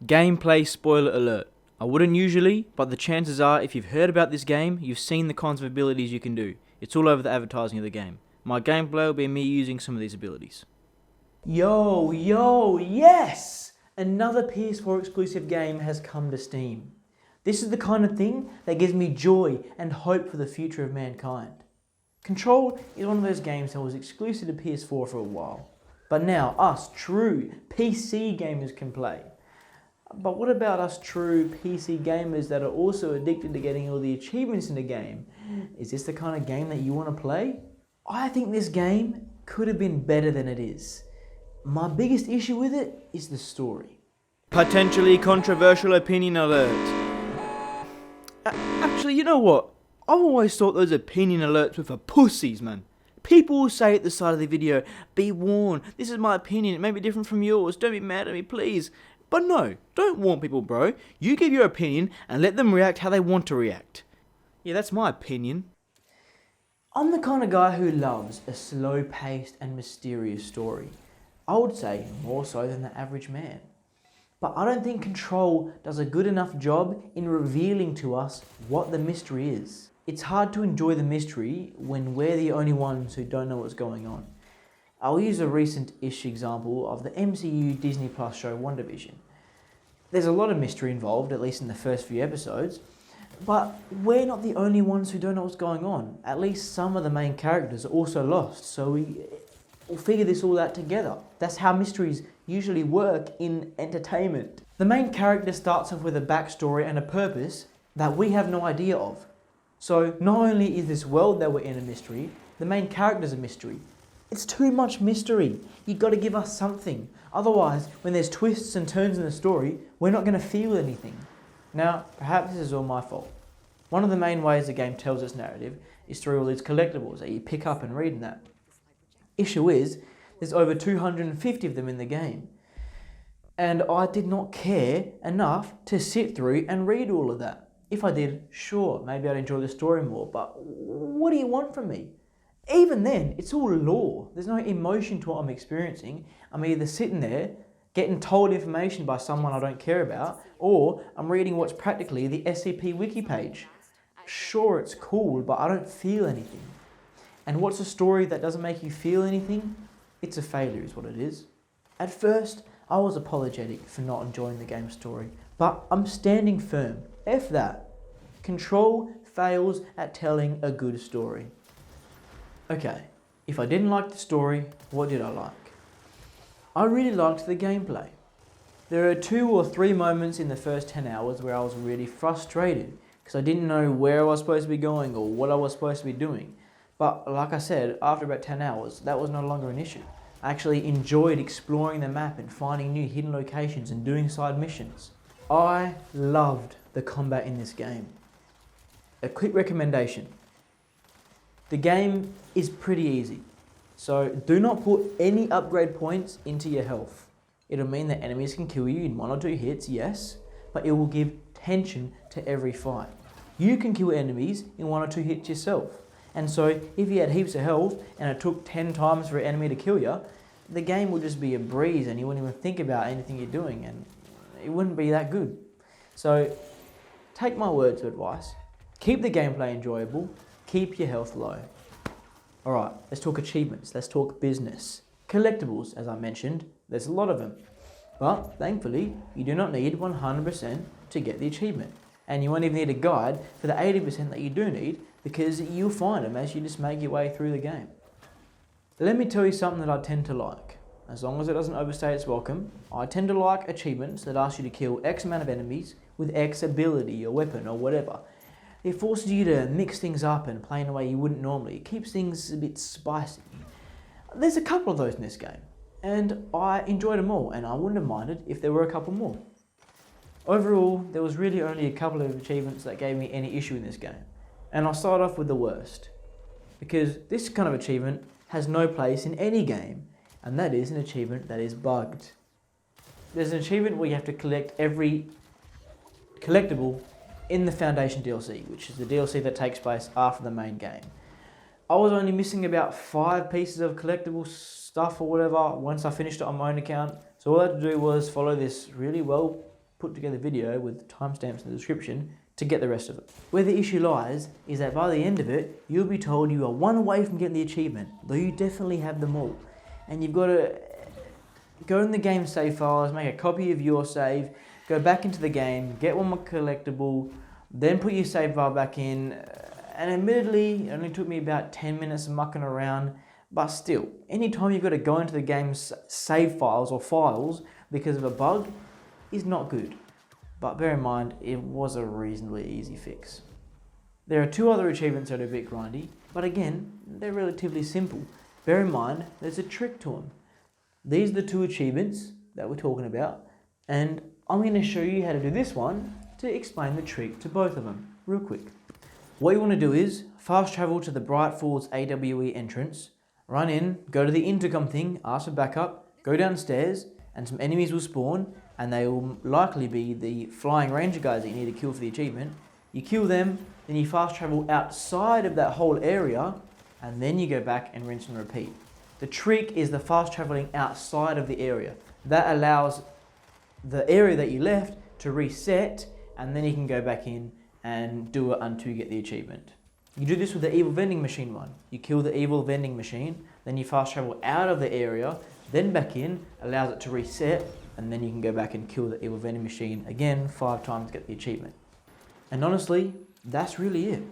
Gameplay spoiler alert. I wouldn't usually, but the chances are if you've heard about this game, you've seen the kinds of abilities you can do. It's all over the advertising of the game. My gameplay will be me using some of these abilities. Yo, yes! Another PS4 exclusive game has come to Steam. This is the kind of thing that gives me joy and hope for the future of mankind. Control is one of those games that was exclusive to PS4 for a while. But now us true PC gamers can play. But what about us true PC gamers that are also addicted to getting all the achievements in the game? Is this the kind of game that you want to play? I think this game could have been better than it is. My biggest issue with it is the story. Potentially controversial opinion alert. Actually, you know what? I've always thought those opinion alerts were for pussies, man. People will say at the side of the video, be warned, this is my opinion, it may be different from yours, don't be mad at me, please. But no, don't warn people, bro. You give your opinion and let them react how they want to react. Yeah, that's my opinion. I'm the kind of guy who loves a slow-paced and mysterious story. I would say more so than the average man. But I don't think Control does a good enough job in revealing to us what the mystery is. It's hard to enjoy the mystery when we're the only ones who don't know what's going on. I'll use a recent-ish example of the MCU Disney Plus show WandaVision. There's a lot of mystery involved, at least in the first few episodes, but we're not the only ones who don't know what's going on. At least some of the main characters are also lost, so we'll figure this all out together. That's how mysteries usually work in entertainment. The main character starts off with a backstory and a purpose that we have no idea of. So not only is this world that we're in a mystery, the main character's a mystery. It's too much mystery. You've got to give us something. Otherwise, when there's twists and turns in the story, we're not going to feel anything. Now, perhaps this is all my fault. One of the main ways the game tells its narrative is through all these collectibles that you pick up and read in that. Issue is, there's over 250 of them in the game. And I did not care enough to sit through and read all of that. If I did, sure, maybe I'd enjoy the story more, but what do you want from me? Even then, it's all lore. There's no emotion to what I'm experiencing. I'm either sitting there, getting told information by someone I don't care about, or I'm reading what's practically the SCP wiki page. Sure, it's cool, but I don't feel anything. And what's a story that doesn't make you feel anything? It's a failure is what it is. At first, I was apologetic for not enjoying the game's story, but I'm standing firm. F that. Control fails at telling a good story. Okay, if I didn't like the story, what did I like? I really liked the gameplay. There are 2 or 3 moments in the first 10 hours where I was really frustrated because I didn't know where I was supposed to be going or what I was supposed to be doing. But like I said, after about 10 hours, that was no longer an issue. I actually enjoyed exploring the map and finding new hidden locations and doing side missions. I loved the combat in this game. A quick recommendation. The game is pretty easy, so do not put any upgrade points into your health. It'll mean that enemies can kill you in 1 or 2 hits, yes, but it will give tension to every fight. You can kill enemies in 1 or 2 hits yourself, and so if you had heaps of health and it took 10 times for an enemy to kill you, the game would just be a breeze and you wouldn't even think about anything you're doing and it wouldn't be that good. So take my words of advice. Keep the gameplay enjoyable. Keep your health low. Alright, let's talk achievements, let's talk business. Collectibles, as I mentioned, there's a lot of them. But thankfully, you do not need 100% to get the achievement. And you won't even need a guide for the 80% that you do need because you'll find them as you just make your way through the game. Let me tell you something that I tend to like. As long as it doesn't overstay its welcome, I tend to like achievements that ask you to kill X amount of enemies with X ability or weapon or whatever. It forces you to mix things up and play in a way you wouldn't normally. It keeps things a bit spicy. There's a couple of those in this game, and I enjoyed them all, and I wouldn't have minded if there were a couple more. Overall, there was really only a couple of achievements that gave me any issue in this game, and I'll start off with the worst, because this kind of achievement has no place in any game, and that is an achievement that is bugged. There's an achievement where you have to collect every collectible in the Foundation DLC, which is the DLC that takes place after the main game. I was only missing about 5 pieces of collectible stuff or whatever once I finished it on my own account, so all I had to do was follow this really well put together video with timestamps in the description to get the rest of it. Where the issue lies is that by the end of it, you'll be told you are one away from getting the achievement, though you definitely have them all. And you've got to go in the game save files, make a copy of your save, go back into the game, get one more collectible, then put your save file back in. And admittedly, it only took me about 10 minutes of mucking around, but still, anytime you've got to go into the game's save files or files because of a bug is not good. But bear in mind, it was a reasonably easy fix. There are two other achievements that are a bit grindy, but again, they're relatively simple. Bear in mind, there's a trick to them. These are the two achievements that we're talking about, and I'm going to show you how to do this one to explain the trick to both of them, real quick. What you want to do is fast travel to the Bright Falls AWE entrance, run in, go to the intercom thing, ask for backup, go downstairs, and some enemies will spawn, and they will likely be the flying ranger guys that you need to kill for the achievement. You kill them, then you fast travel outside of that whole area, and then you go back and rinse and repeat. The trick is the fast traveling outside of the area. That allows the area that you left to reset, and then you can go back in and do it until you get the achievement. You do this with the evil vending machine one. You kill the evil vending machine, then you fast travel out of the area, then back in, allows it to reset, and then you can go back and kill the evil vending machine again 5 times to get the achievement. And honestly, that's really it.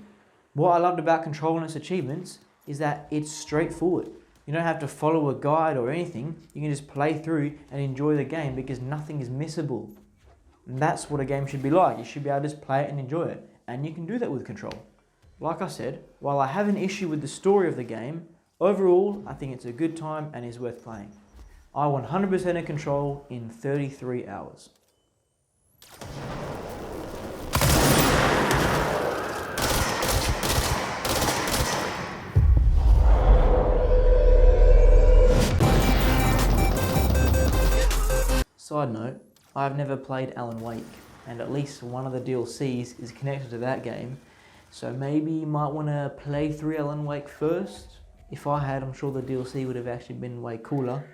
What I loved about controlling its achievements is that it's straightforward. You don't have to follow a guide or anything. You can just play through and enjoy the game because nothing is missable. And that's what a game should be like. You should be able to just play it and enjoy it. And you can do that with Control. Like I said, while I have an issue with the story of the game, overall, I think it's a good time and is worth playing. I 100% in Control in 33 hours. Side note, I've never played Alan Wake, and at least one of the DLCs is connected to that game, so maybe you might want to play through Alan Wake first. If I had, I'm sure the DLC would have actually been way cooler.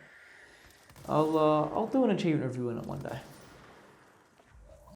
I'll do an achievement review on it one day.